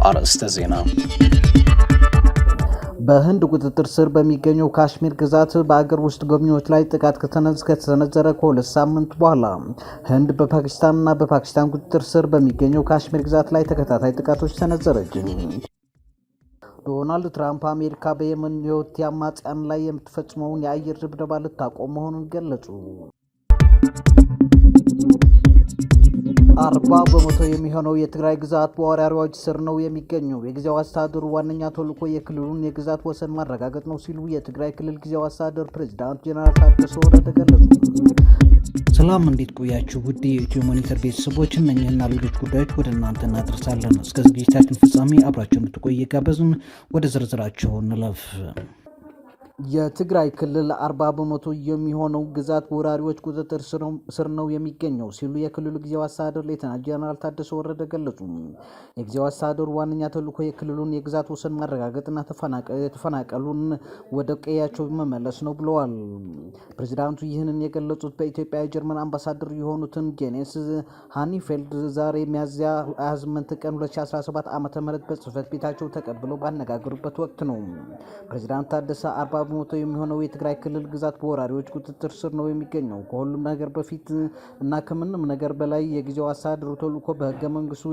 አርዕስተ ዜና። በህንድ ቁጥጥር ስር በሚገኘው ካሽሚር ግዛት በአገር ውስጥ ጎብኚዎች ላይ ጥቃት ከተሰነዘረ ከሁለት ሳምንት በኋላ ህንድ በፓኪስታን ቁጥጥር ስር በሚገኘው ካሽሚር ግዛት ላይ ተከታታይ ጥቃቶች ሰነዘረች። ዶናልድ ትራምፕ አሜሪካ በየመን የሁቲ አማጽያን ላይ የምትፈጽመውን የአየር ድብደባ ልታቆም መሆኑን ገለጹ። 40% የሚሆነው የትግራይ ግዛት በወራሪዎች ስር ነው የሚገኘው። የጊዜያዊ አስተዳደሩ ዋነኛ ተልዕኮ የክልሉን የግዛት ወሰን ማረጋገጥ ነው ሲሉ የትግራይ ክልል ጊዜያዊ አስተዳደር ፕሬዝዳንት ጄኔራል ታደሰ ወረደ ገለጹ። ሰላም፣ እንዴት ቆያችሁ? ውድ የኢትዮ ሞኒተር ቤተሰቦች፣ እነኚህና ሌሎች ጉዳዮች ወደ እናንተ እናደርሳለን። እስከ ዝግጅታችን ፍጻሜ አብራችሁ እንድትቆዩ ጋበዝን። ወደ ዝርዝራቸው እንለፍ። የትግራይ ክልል 40% የሚሆነው ግዛት በወራሪዎች ቁጥጥር ስር ነው የሚገኘው ሲሉ የክልሉ ጊዜያዊ አስተዳደር ሌተናንት ጄኔራል ታደሰ ወረደ ገለጹ። የጊዜያዊ አስተዳደሩ ዋነኛ ተልዕኮ የክልሉን የግዛት ወሰን ማረጋገጥና የተፈናቀሉን ወደ ቀያቸው መመለስ ነው ብለዋል። ፕሬዚዳንቱ ይህንን የገለጹት በኢትዮጵያ የጀርመን አምባሳደር የሆኑትን ጄኔስ ሃኒፌልድ ዛሬ ሚያዝያ 28 ቀን 2017 ዓ.ም በጽህፈት ቤታቸው ተቀብለው ባነጋገሩበት ወቅት ነው። ፕሬዚዳንት ታደሰ 40% የሚሆነው የትግራይ ክልል ግዛት በወራሪዎች ቁጥጥር ስር ነው የሚገኘው። ከሁሉም ነገር በፊት እና ከምንም ነገር በላይ የጊዜው አስተዳደሩ ተልዕኮ በህገ መንግስቱ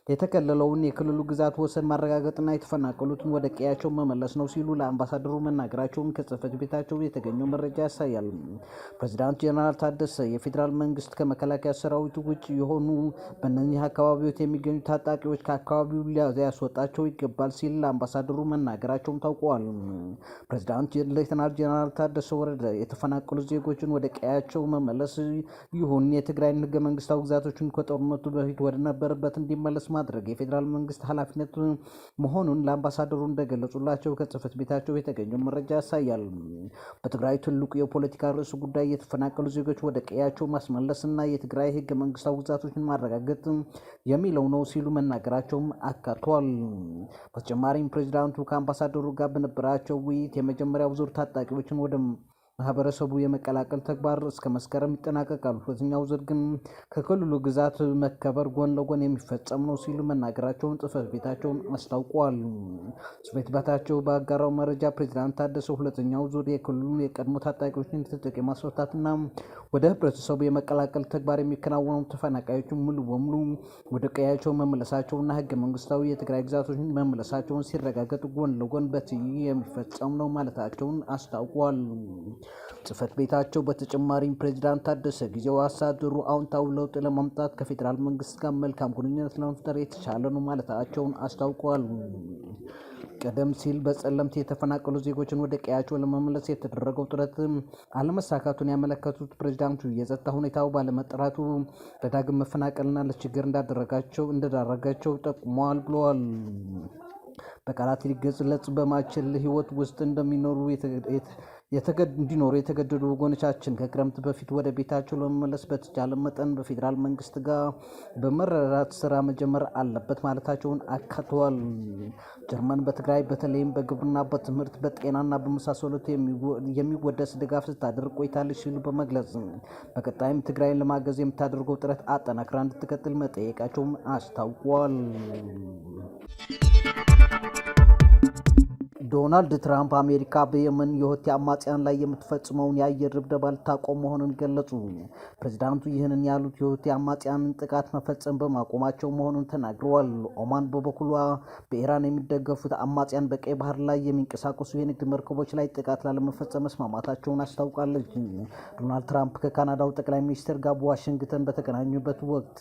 የተከለለውን የክልሉ ግዛት ወሰን ማረጋገጥና የተፈናቀሉትን ወደ ቀያቸው መመለስ ነው ሲሉ ለአምባሳደሩ መናገራቸውን ከጽህፈት ቤታቸው የተገኘው መረጃ ያሳያል። ፕሬዚዳንት ጄኔራል ታደሰ የፌዴራል መንግስት ከመከላከያ ሰራዊቱ ውጭ የሆኑ በእነዚህ አካባቢዎች የሚገኙ ታጣቂዎች ከአካባቢው ሊያስወጣቸው ይገባል ሲል ለአምባሳደሩ መናገራቸውም ታውቋል። ፕሬዝዳንት ሌተናንት ጄኔራል ታደሰ ወረደ የተፈናቀሉ ዜጎችን ወደ ቀያቸው መመለስ ይሁን የትግራይን ህገ መንግስታዊ ግዛቶችን ከጦርነቱ በፊት ወደ ነበረበት እንዲመለስ ማድረግ የፌዴራል መንግስት ኃላፊነት መሆኑን ለአምባሳደሩ እንደገለጹላቸው ከጽህፈት ቤታቸው የተገኘው መረጃ ያሳያል። በትግራይ ትልቁ የፖለቲካ ርዕስ ጉዳይ የተፈናቀሉ ዜጎች ወደ ቀያቸው ማስመለስና የትግራይ ህገ መንግስታዊ ግዛቶችን ማረጋገጥ የሚለው ነው ሲሉ መናገራቸውም አካቷል። በተጨማሪም ፕሬዚዳንቱ ከአምባሳደሩ ጋር በነበራቸው ውይይት የመጀመሪያው ዙር ታጣቂዎችን ወደ ማህበረሰቡ የመቀላቀል ተግባር እስከ መስከረም ይጠናቀቃል። ሁለተኛው ዙር ግን ከክልሉ ግዛት መከበር ጎን ለጎን የሚፈጸም ነው ሲሉ መናገራቸውን ጽህፈት ቤታቸውን አስታውቋል። ጽህፈት ቤታቸው ባጋራው መረጃ ፕሬዚዳንት ታደሰ ሁለተኛው ዙር የክልሉን የቀድሞ ታጣቂዎችን ትጥቅ የማስፈታትና ወደ ህብረተሰቡ የመቀላቀል ተግባር የሚከናወነው ተፈናቃዮችን ሙሉ በሙሉ ወደ ቀያቸው መመለሳቸውና ህገ መንግስታዊ የትግራይ ግዛቶችን መመለሳቸውን ሲረጋገጥ ጎን ለጎን በትይዩ የሚፈጸም ነው ማለታቸውን አስታውቋል። ጽህፈት ቤታቸው በተጨማሪም ፕሬዚዳንት ታደሰ ጊዜያዊ አስተዳደሩ አዎንታዊ ለውጥ ለማምጣት ከፌዴራል መንግስት ጋር መልካም ግንኙነት ለመፍጠር የተቻለ ነው ማለታቸውን አስታውቀዋል። ቀደም ሲል በጸለምት የተፈናቀሉ ዜጎችን ወደ ቀያቸው ለመመለስ የተደረገው ጥረት አለመሳካቱን ያመለከቱት ፕሬዚዳንቱ የጸጥታ ሁኔታው ባለመጠራቱ ለዳግም መፈናቀልና ለችግር እንደዳረጋቸው ጠቁመዋል ብለዋል። በቃላት ሊገለጽ በማይችል ህይወት ውስጥ እንዲኖሩ የተገደዱ ወገኖቻችን ከክረምት በፊት ወደ ቤታቸው ለመመለስ በተቻለ መጠን በፌዴራል መንግስት ጋር በመረዳዳት ስራ መጀመር አለበት ማለታቸውን አካተዋል። ጀርመን በትግራይ በተለይም በግብርና፣ በትምህርት፣ በጤናና በመሳሰሉት የሚወደስ ድጋፍ ስታደርግ ቆይታለች ሲሉ በመግለጽ በቀጣይም ትግራይን ለማገዝ የምታደርገው ጥረት አጠናክራ እንድትቀጥል መጠየቃቸውን አስታውቋል። ዶናልድ ትራምፕ አሜሪካ በየመን የሁቲ አማጽያን ላይ የምትፈጽመውን የአየር ድብደባ ልታቆም መሆኑን ገለጹ። ፕሬዚዳንቱ ይህንን ያሉት የሁቲ አማጽያንን ጥቃት መፈጸም በማቆማቸው መሆኑን ተናግረዋል። ኦማን በበኩሏ በኢራን የሚደገፉት አማጽያን በቀይ ባህር ላይ የሚንቀሳቀሱ የንግድ መርከቦች ላይ ጥቃት ላለመፈጸም መስማማታቸውን አስታውቃለች። ዶናልድ ትራምፕ ከካናዳው ጠቅላይ ሚኒስትር ጋር በዋሽንግተን በተገናኙበት ወቅት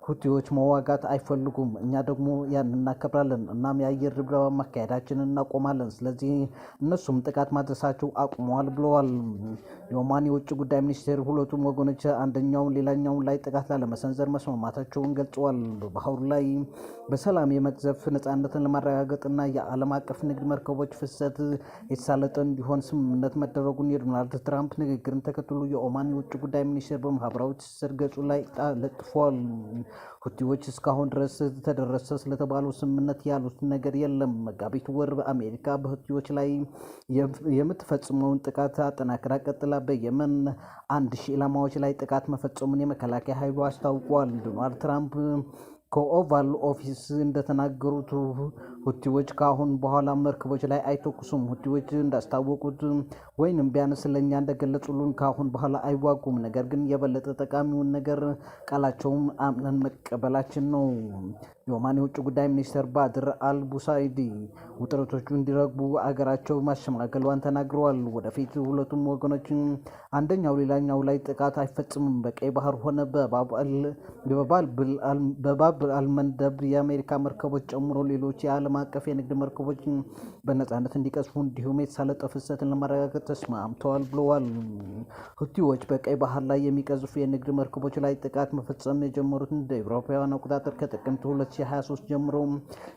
ሁቲዎች መዋጋት አይፈልጉም፣ እኛ ደግሞ ያን እናከብራለን፣ እናም የአየር ድብደባ ማካሄዳችንን እናቆማለን፣ ስለዚህ እነሱም ጥቃት ማድረሳቸው አቁመዋል ብለዋል። የኦማን የውጭ ጉዳይ ሚኒስቴር ሁለቱም ወገኖች አንደኛውን ሌላኛውን ላይ ጥቃት ላለመሰንዘር መስማማታቸውን ገልጸዋል። ባህሩ ላይ በሰላም የመቅዘፍ ነጻነትን ለማረጋገጥና የዓለም አቀፍ ንግድ መርከቦች ፍሰት የተሳለጠ እንዲሆን ስምምነት መደረጉን የዶናልድ ትራምፕ ንግግርን ተከትሎ የኦማን የውጭ ጉዳይ ሚኒስቴር በማህበራዊ ትስስር ገጹ ላይ ለጥፏል። ሁቲዎች እስካሁን ድረስ ተደረሰ ስለተባለው ስምምነት ያሉት ነገር የለም። መጋቢት ወር በአሜሪካ በሁቲዎች ላይ የምትፈጽመውን ጥቃት አጠናክራ ቀጥላ በየመን 1000 ኢላማዎች ላይ ጥቃት መፈጸሙን የመከላከያ ኃይሉ አስታውቋል። ዶናልድ ትራምፕ ከኦቫል ኦፊስ እንደተናገሩት ሁቲዎች ከአሁን በኋላ መርከቦች ላይ አይተኩሱም። ሁቲዎች እንዳስታወቁት ወይንም ቢያንስ ለእኛ እንደገለጹልን ከአሁን በኋላ አይዋጉም። ነገር ግን የበለጠ ጠቃሚውን ነገር ቃላቸውም አምነን መቀበላችን ነው። የኦማን የውጭ ጉዳይ ሚኒስትር ባድር አልቡሳይዲ ውጥረቶቹ እንዲረግቡ አገራቸው ማሸማገሏን ተናግረዋል። ወደፊት ሁለቱም ወገኖች አንደኛው ሌላኛው ላይ ጥቃት አይፈጽምም። በቀይ ባህር ሆነ በባብ አልመንደብ የአሜሪካ መርከቦች ጨምሮ ሌሎች የዓለም አቀፍ የንግድ መርከቦች በነጻነት እንዲቀዝፉ እንዲሁም የተሳለጠ ፍሰትን ለማረጋገጥ ተስማምተዋል ብለዋል። ሁቲዎች በቀይ ባህር ላይ የሚቀዝፉ የንግድ መርከቦች ላይ ጥቃት መፈጸም የጀመሩት እንደ አውሮፓውያን አቆጣጠር ከጥቅምት 2023 ጀምሮ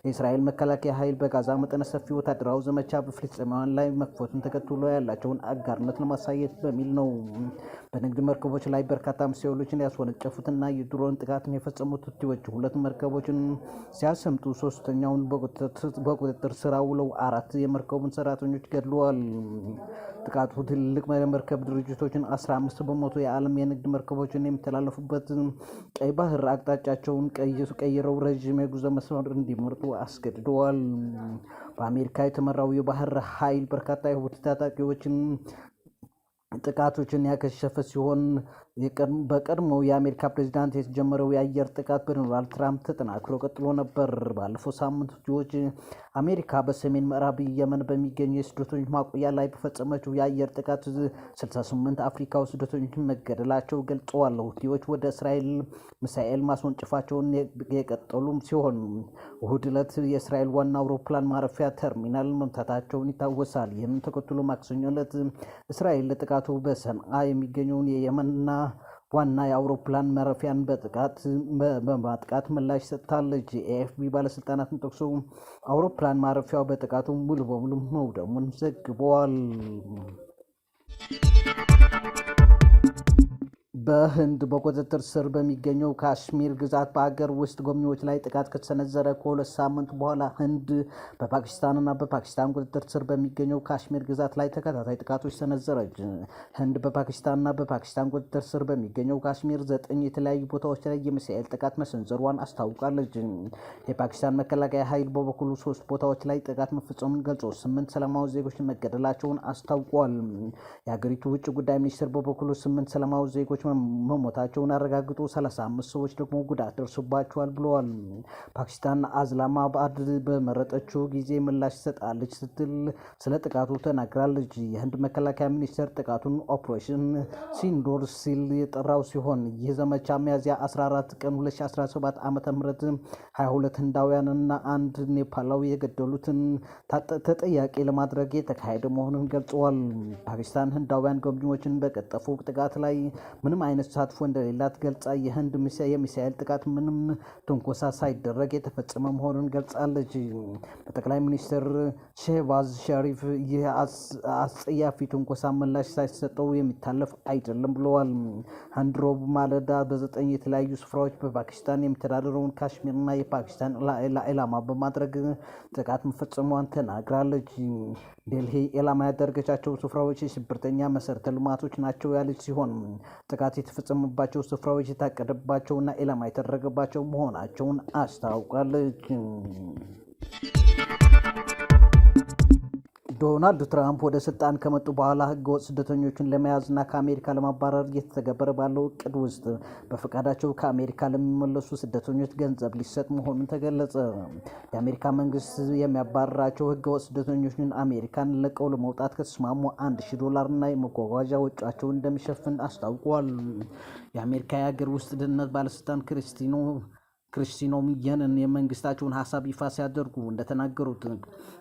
የእስራኤል መከላከያ ኃይል በጋዛ መጠነ ሰፊ ወታደራዊ ዘመቻ በፍልስጤማውያን ላይ መክፈቱን ተከትሎ ያላቸውን አጋርነት ለማሳየት በሚል ነው። በንግድ መርከቦች ላይ በርካታ ሚሳኤሎችን ያስወነጨፉትና የድሮን ጥቃትን የፈጸሙት ሁቲዎች 2 መርከቦችን ሲያሰምጡ 3ኛውን በቁጥጥር ስር ውለው 4 የመርከቡን ሰራተኞች ገድለዋል። ጥቃቱ ትልልቅ መርከብ ድርጅቶችን 15 በመቶ የዓለም የንግድ መርከቦችን የሚተላለፉበት ቀይ ባህር አቅጣጫቸውን ቀይረው ረዥም የጉዞ መስመር እንዲመርጡ አስገድደዋል። በአሜሪካ የተመራው የባህር ኃይል በርካታ የሁቲ ታጣቂዎችን ጥቃቶችን ያከሸፈ ሲሆን በቀድሞው የአሜሪካ ፕሬዝዳንት የተጀመረው የአየር ጥቃት በዶናልድ ትራምፕ ተጠናክሮ ቀጥሎ ነበር። ባለፈው ሳምንት ሁቲዎች አሜሪካ በሰሜን ምዕራብ የመን በሚገኙ የስደተኞች ማቆያ ላይ በፈጸመችው የአየር ጥቃት 68 አፍሪካዊ ስደተኞች መገደላቸው ገልጸዋል። ሁቲዎች ወደ እስራኤል ሚሳኤል ማስወንጨፋቸውን የቀጠሉም ሲሆን እሁድ ዕለት የእስራኤል ዋና አውሮፕላን ማረፊያ ተርሚናል መምታታቸውን ይታወሳል። ይህንን ተከትሎ ማክሰኞ ዕለት እስራኤል ለጥቃቱ በሰንዓ የሚገኘውን የየመንና ዋና የአውሮፕላን ማረፊያን በማጥቃት ምላሽ ሰጥታለች። የኤኤፍፒ ባለስልጣናትን ጠቅሶ አውሮፕላን ማረፊያው በጥቃቱ ሙሉ በሙሉ መውደሙን ዘግበዋል። በህንድ በቁጥጥር ስር በሚገኘው ካሽሚር ግዛት በአገር ውስጥ ጎብኚዎች ላይ ጥቃት ከተሰነዘረ ከ2 ሳምንት በኋላ ህንድ በፓኪስታንና በፓኪስታን ቁጥጥር ስር በሚገኘው ካሽሚር ግዛት ላይ ተከታታይ ጥቃቶች ሰነዘረች። ህንድ በፓኪስታንና በፓኪስታን ቁጥጥር ስር በሚገኘው ካሽሚር 9 የተለያዩ ቦታዎች ላይ የሚሳኤል ጥቃት መሰንዘሯን አስታውቃለች። የፓኪስታን መከላከያ ኃይል በበኩሉ 3 ቦታዎች ላይ ጥቃት መፈጸሙን ገልጾ 8 ሰላማዊ ዜጎች መገደላቸውን አስታውቋል። የሀገሪቱ ውጭ ጉዳይ ሚኒስትር በበኩሉ 8 ሰላማዊ ዜጎች መሞታቸውን አረጋግጦ 35 ሰዎች ደግሞ ጉዳት ደርሶባቸዋል ብለዋል። ፓኪስታን አዝላማባድ በመረጠችው ጊዜ ምላሽ ትሰጣለች ስትል ስለ ጥቃቱ ተናግራለች። የህንድ መከላከያ ሚኒስቴር ጥቃቱን ኦፕሬሽን ሲንዶር ሲል የጠራው ሲሆን ይህ ዘመቻ ሚያዝያ 14 ቀን 2017 ዓ.ም 22 ህንዳውያንና 1 ኔፓላዊ የገደሉትን ተጠያቂ ለማድረግ የተካሄደ መሆኑን ገልጸዋል። ፓኪስታን ህንዳውያን ጎብኚዎችን በቀጠፈው ጥቃት ላይ ምንም አይነት ተሳትፎ እንደሌላት ገልጻ የህንድ የሚሳኤል ጥቃት ምንም ትንኮሳ ሳይደረግ የተፈጸመ መሆኑን ገልጻለች። በጠቅላይ ሚኒስትር ሼህባዝ ሸሪፍ ይህ አስጸያፊ ትንኮሳ ምላሽ ሳይሰጠው የሚታለፍ አይደለም ብለዋል። ህንድ ሮብ ማለዳ በ9 የተለያዩ ስፍራዎች በፓኪስታን የሚተዳደረውን ካሽሚርና የፓኪስታን ኢላማ በማድረግ ጥቃት መፈጸሟን ተናግራለች። ዴልሂ ኢላማ ያደረገቻቸው ስፍራዎች የሽብርተኛ መሰረተ ልማቶች ናቸው ያለች ሲሆን ጥቃት የተፈጸመባቸው ስፍራዎች የታቀደባቸውና ኢላማ የተደረገባቸው መሆናቸውን አስታውቃለች። ዶናልድ ትራምፕ ወደ ስልጣን ከመጡ በኋላ ህገወጥ ስደተኞችን ለመያዝና ከአሜሪካ ለማባረር እየተተገበረ ባለው እቅድ ውስጥ በፈቃዳቸው ከአሜሪካ ለሚመለሱ ስደተኞች ገንዘብ ሊሰጥ መሆኑን ተገለጸ። የአሜሪካ መንግስት የሚያባረራቸው ህገወጥ ስደተኞችን አሜሪካን ለቀው ለመውጣት ከተስማሙ $1000 እና የመጓጓዣ ወጪያቸውን እንደሚሸፍን አስታውቋል። የአሜሪካ የሀገር ውስጥ ደህንነት ባለስልጣን ክሪስቲኖ ሚየንን የመንግስታቸውን ሀሳብ ይፋ ሲያደርጉ እንደተናገሩት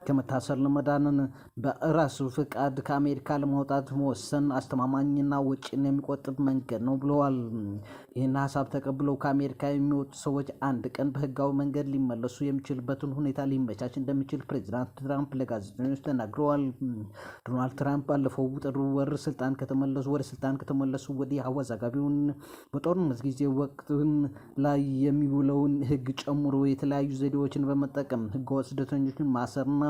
ከመታሰር ለመዳንን በራሱ ፍቃድ ከአሜሪካ ለመውጣት መወሰን አስተማማኝና ወጪን የሚቆጥብ መንገድ ነው ብለዋል። ይህን ሀሳብ ተቀብለው ከአሜሪካ የሚወጡ ሰዎች አንድ ቀን በህጋዊ መንገድ ሊመለሱ የሚችልበትን ሁኔታ ሊመቻች እንደሚችል ፕሬዚዳንት ትራምፕ ለጋዜጠኞች ተናግረዋል። ዶናልድ ትራምፕ ባለፈው ጥር ወር ወደ ስልጣን ከተመለሱ ወዲህ አወዛጋቢውን በጦርነት ጊዜ ወቅትን ላይ የሚውለው የነበረውን ህግ ጨምሮ የተለያዩ ዘዴዎችን በመጠቀም ህገወጥ ስደተኞችን ማሰርና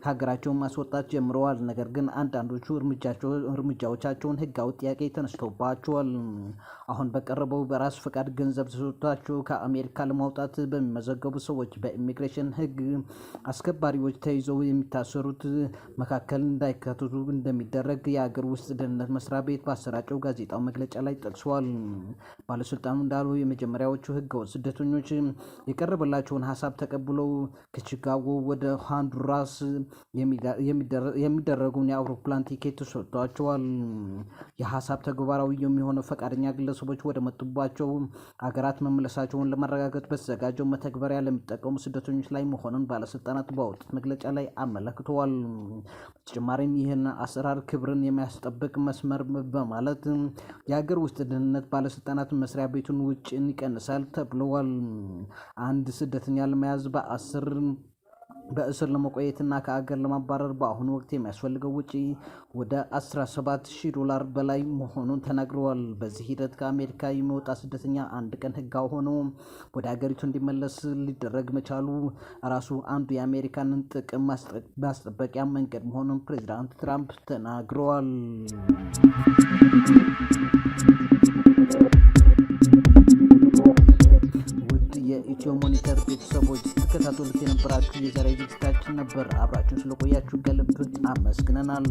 ከሀገራቸው ማስወጣት ጀምረዋል። ነገር ግን አንዳንዶቹ እርምጃዎቻቸውን ህጋዊ ጥያቄ ተነስተውባቸዋል። አሁን በቀረበው በራስ ፈቃድ ገንዘብ ተሰጥቷቸው ከአሜሪካ ለማውጣት በሚመዘገቡ ሰዎች በኢሚግሬሽን ህግ አስከባሪዎች ተይዘው የሚታሰሩት መካከል እንዳይካተቱ እንደሚደረግ የሀገር ውስጥ ደህንነት መስሪያ ቤት ባሰራጨው ጋዜጣዊ መግለጫ ላይ ጠቅሷል። ባለስልጣኑ እንዳሉ የመጀመሪያዎቹ ህገወጥ ስደተኞች የቀረበላቸውን ሀሳብ ተቀብለው ከቺካጎ ወደ ሆንዱራስ የሚደረጉን የአውሮፕላን ቲኬት ተሰጥቷቸዋል። የሀሳብ ተግባራዊ የሚሆነው ፈቃደኛ ግለሰቦች ወደ መጡባቸው ሀገራት መመለሳቸውን ለማረጋገጥ በተዘጋጀው መተግበሪያ ለሚጠቀሙ ስደተኞች ላይ መሆኑን ባለስልጣናት ባወጡት መግለጫ ላይ አመለክተዋል። በተጨማሪም ይህን አሰራር ክብርን የሚያስጠብቅ መስመር በማለት የሀገር ውስጥ ደህንነት ባለስልጣናት መስሪያ ቤቱን ወጪን ይቀንሳል ተብለዋል። አንድ ስደተኛ ለመያዝ በእስር ለመቆየትና ከአገር ለማባረር በአሁኑ ወቅት የሚያስፈልገው ወጪ ወደ $17,000 በላይ መሆኑን ተናግረዋል። በዚህ ሂደት ከአሜሪካ የሚወጣ ስደተኛ አንድ ቀን ህጋዊ ሆኖ ወደ ሀገሪቱ እንዲመለስ ሊደረግ መቻሉ ራሱ አንዱ የአሜሪካንን ጥቅም ማስጠበቂያ መንገድ መሆኑን ፕሬዚዳንት ትራምፕ ተናግረዋል። የኢትዮ ሞኒተር ቤተሰቦች ተከታተሉት የነበራችሁ የዛሬ ዝግጅታችን ነበር። አብራችሁን ስለቆያችሁ ከልብ አመስግነናል።